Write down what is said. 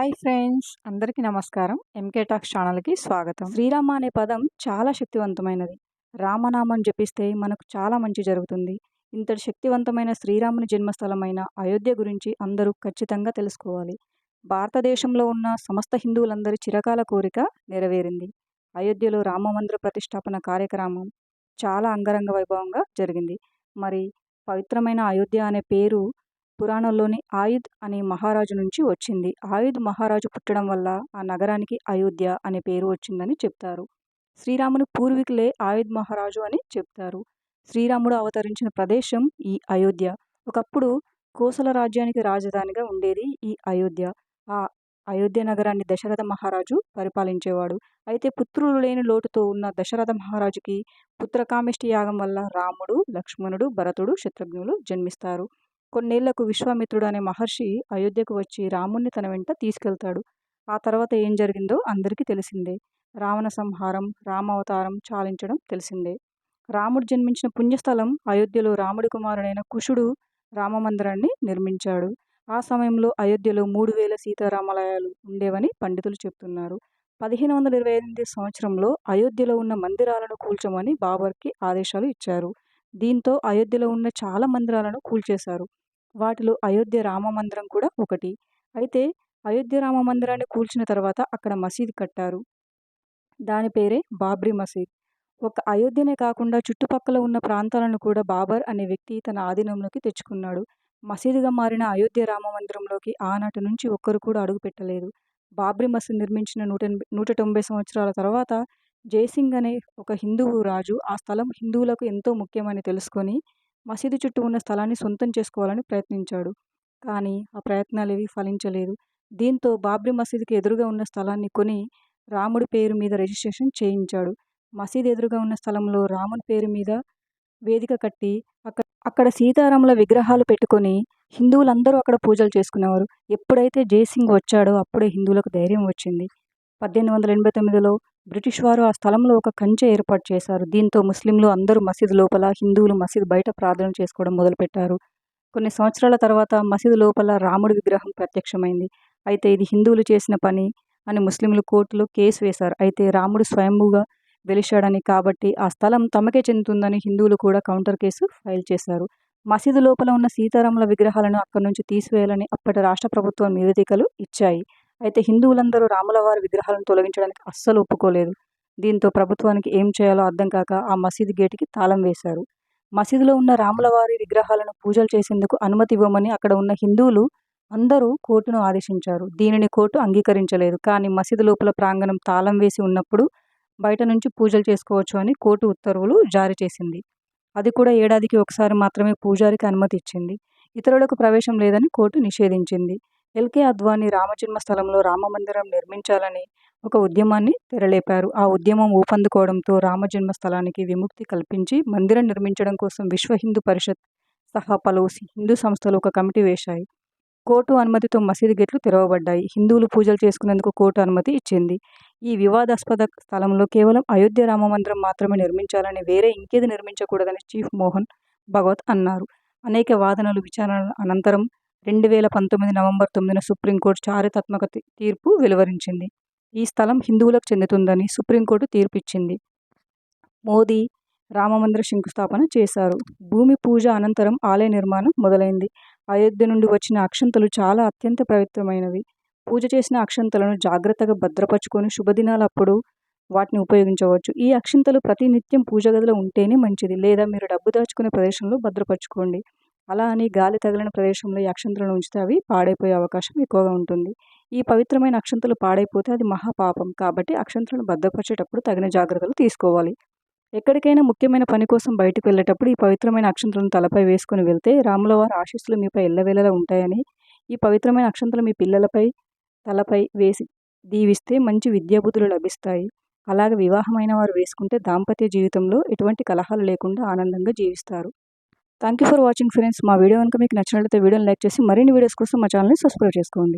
Hi friends, అందరికీ నమస్కారం. MK talks ఛానల్కి స్వాగతం. శ్రీరామ అనే పదం చాలా శక్తివంతమైనది. రామనామం జపిస్తే మనకు చాలా మంచి జరుగుతుంది. ఇంతటి శక్తివంతమైన శ్రీరాముని జన్మస్థలమైన అయోధ్య గురించి అందరూ ఖచ్చితంగా తెలుసుకోవాలి. భారతదేశంలో ఉన్న సమస్త హిందువులందరి చిరకాల కోరిక నెరవేరింది. అయోధ్యలో రామమందిర ప్రతిష్టాపన కార్యక్రమం చాలా అంగరంగ వైభవంగా జరిగింది. మరి పవిత్రమైన అయోధ్య అనే పేరు పురాణంలోని ఆయుధ్ అనే మహారాజు నుంచి వచ్చింది. ఆయుధ్ మహారాజు పుట్టడం వల్ల ఆ నగరానికి అయోధ్య అనే పేరు వచ్చిందని చెప్తారు. శ్రీరాముని పూర్వీకులే ఆయుధ్ మహారాజు అని చెప్తారు. శ్రీరాముడు అవతరించిన ప్రదేశం ఈ అయోధ్య. ఒకప్పుడు కోసల రాజ్యానికి రాజధానిగా ఉండేది ఈ అయోధ్య. ఆ అయోధ్య నగరాన్ని దశరథ మహారాజు పరిపాలించేవాడు. అయితే పుత్రులు లేని లోటుతో ఉన్న దశరథ మహారాజుకి పుత్రకామేష్టి యాగం వల్ల రాముడు, లక్ష్మణుడు, భరతుడు, శత్రుఘ్నులు జన్మిస్తారు. కొన్నేళ్లకు విశ్వామిత్రుడు అనే మహర్షి అయోధ్యకు వచ్చి రాముణ్ణి తన వెంట తీసుకెళ్తాడు. ఆ తర్వాత ఏం జరిగిందో అందరికీ తెలిసిందే. రావణ సంహారం, రామావతారం చాలించడం తెలిసిందే. రాముడు జన్మించిన పుణ్యస్థలం అయోధ్యలో రాముడి కుమారుడైన కుషుడు రామమందిరాన్ని నిర్మించాడు. ఆ సమయంలో అయోధ్యలో 3000 సీతారామాలయాలు ఉండేవని పండితులు చెప్తున్నారు. 1528 సంవత్సరంలో అయోధ్యలో ఉన్న మందిరాలను కూల్చమని బాబర్కి ఆదేశాలు ఇచ్చారు. దీంతో అయోధ్యలో ఉన్న చాలా మందిరాలను కూల్చేశారు. వాటిలో అయోధ్య రామ మందిరం కూడా ఒకటి. అయితే అయోధ్య రామ మందిరాన్ని కూల్చిన తర్వాత అక్కడ మసీదు కట్టారు. దాని పేరే బాబ్రీ మసీద్. ఒక అయోధ్యనే కాకుండా చుట్టుపక్కల ఉన్న ప్రాంతాలను కూడా బాబర్ అనే వ్యక్తి తన ఆధీనంలోకి తెచ్చుకున్నాడు. మసీదుగా మారిన అయోధ్య రామ మందిరంలోకి ఆనాటి నుంచి ఒక్కరు కూడా అడుగు పెట్టలేదు. బాబ్రీ మసీద్ నిర్మించిన 190 సంవత్సరాల తర్వాత జైసింగ్ అనే ఒక హిందువు రాజు ఆ స్థలం హిందువులకు ఎంతో ముఖ్యమని తెలుసుకొని మసీదు చుట్టూ ఉన్న స్థలాన్ని సొంతం చేసుకోవాలని ప్రయత్నించాడు. కానీ ఆ ప్రయత్నాలేవి ఫలించలేదు. దీంతో బాబ్రీ మసీదుకి ఎదురుగా ఉన్న స్థలాన్ని కొని రాముడి పేరు మీద రిజిస్ట్రేషన్ చేయించాడు. మసీదు ఎదురుగా ఉన్న స్థలంలో రాముని పేరు మీద వేదిక కట్టి అక్కడ సీతారాముల విగ్రహాలు పెట్టుకొని హిందువులందరూ అక్కడ పూజలు చేసుకునేవారు. ఎప్పుడైతే జైసింగ్ వచ్చాడో అప్పుడే హిందువులకు ధైర్యం వచ్చింది. 1889లో బ్రిటిష్ వారు ఆ స్థలంలో ఒక కంచె ఏర్పాటు చేశారు. దీంతో ముస్లింలు అందరూ మసీదు లోపల, హిందువులు మసీదు బయట ప్రార్థన చేసుకోవడం మొదలుపెట్టారు. కొన్ని సంవత్సరాల తర్వాత మసీదు లోపల రాముడి విగ్రహం ప్రత్యక్షమైంది. అయితే ఇది హిందువులు చేసిన పని అని ముస్లింలు కోర్టులో కేసు వేశారు. అయితే రాముడు స్వయంభూగా వెలిశాడని కాబట్టి ఆ స్థలం తమకే చెందుతుందని హిందువులు కూడా కౌంటర్ కేసు ఫైల్ చేశారు. మసీదు లోపల ఉన్న సీతారాముల విగ్రహాలను అక్కడి నుంచి తీసివేయాలని అప్పటి రాష్ట్ర ప్రభుత్వం నివేదికలు ఇచ్చాయి. అయితే హిందువులందరూ రాములవారి విగ్రహాలను తొలగించడానికి అస్సలు ఒప్పుకోలేదు. దీంతో ప్రభుత్వానికి ఏం చేయాలో అర్థం కాక ఆ మసీదు గేటుకి తాళం వేశారు. మసీదులో ఉన్న రాములవారి విగ్రహాలను పూజలు చేసేందుకు అనుమతి ఇవ్వమని అక్కడ ఉన్న హిందువులు అందరూ కోర్టును ఆదేశించారు. దీనిని కోర్టు అంగీకరించలేదు. కానీ మసీదు లోపల ప్రాంగణం తాళం వేసి ఉన్నప్పుడు బయట నుంచి పూజలు చేసుకోవచ్చు అని కోర్టు ఉత్తర్వులు జారీ చేసింది. అది కూడా ఏడాదికి ఒకసారి మాత్రమే పూజారికి అనుమతి ఇచ్చింది. ఇతరులకు ప్రవేశం లేదని కోర్టు నిషేధించింది. ఎల్కే అద్వానీ రామజన్మ స్థలంలో రామమందిరం నిర్మించాలని ఒక ఉద్యమాన్ని తెరలేపారు. ఆ ఉద్యమం ఊపందుకోవడంతో రామజన్మ స్థలానికి విముక్తి కల్పించి మందిరం నిర్మించడం కోసం విశ్వ హిందూ పరిషత్ సహా పలు హిందూ సంస్థలు ఒక కమిటీ వేశాయి. కోర్టు అనుమతితో మసీదు గేట్లు తెరవబడ్డాయి. హిందువులు పూజలు చేసుకునేందుకు కోర్టు అనుమతి ఇచ్చింది. ఈ వివాదాస్పద స్థలంలో కేవలం అయోధ్య రామ మందిరం మాత్రమే నిర్మించాలని, వేరే ఇంకేది నిర్మించకూడదని చీఫ్ మోహన్ భగవత్ అన్నారు. అనేక వాదనలు, విచారణల అనంతరం 2019 నవంబర్ 9న సుప్రీంకోర్టు చారిత్రాత్మక తీర్పు వెలువరించింది. ఈ స్థలం హిందువులకు చెందుతుందని సుప్రీంకోర్టు తీర్పిచ్చింది. మోదీ రామమందిర శంకుస్థాపన చేశారు. భూమి పూజ అనంతరం ఆలయ నిర్మాణం మొదలైంది. అయోధ్య నుండి వచ్చిన అక్షంతలు చాలా అత్యంత పవిత్రమైనవి. పూజ చేసిన అక్షంతలను జాగ్రత్తగా భద్రపరుచుకొని శుభదినాలప్పుడు వాటిని ఉపయోగించవచ్చు. ఈ అక్షంతలు ప్రతి నిత్యం పూజ గదిలో ఉంటేనే మంచిది. లేదా మీరు డబ్బు దాచుకునే ప్రదేశంలో భద్రపరచుకోండి. అలా అని గాలి తగిలిన ప్రదేశంలో ఈ అక్షంతలను ఉంచితే అవి పాడైపోయే అవకాశం ఎక్కువగా ఉంటుంది. ఈ పవిత్రమైన అక్షంతలు పాడైపోతే అది మహాపాపం. కాబట్టి అక్షంతలను భద్రపరిచేటప్పుడు తగిన జాగ్రత్తలు తీసుకోవాలి. ఎక్కడికైనా ముఖ్యమైన పని కోసం బయటకు వెళ్ళేటప్పుడు ఈ పవిత్రమైన అక్షంతలను తలపై వేసుకుని వెళ్తే రాములవారి ఆశీస్సులు మీపై ఎల్లవేళలా ఉంటాయని, ఈ పవిత్రమైన అక్షంతలు మీ పిల్లలపై తలపై వేసి దీవిస్తే మంచి విద్యాబుద్ధులు లభిస్తాయి. అలాగే వివాహమైన వారు వేసుకుంటే దాంపత్య జీవితంలో ఎటువంటి కలహాలు లేకుండా ఆనందంగా జీవిస్తారు. Thank you for watching friends. మా వీడియో కనుక మీకు నచ్చినట్లయితే వీడియోని లైక్ చేసి మరిన్ని వీడియోస్ కోసం మా ఛానల్ని సబ్స్క్రైబ్ చేసుకోండి.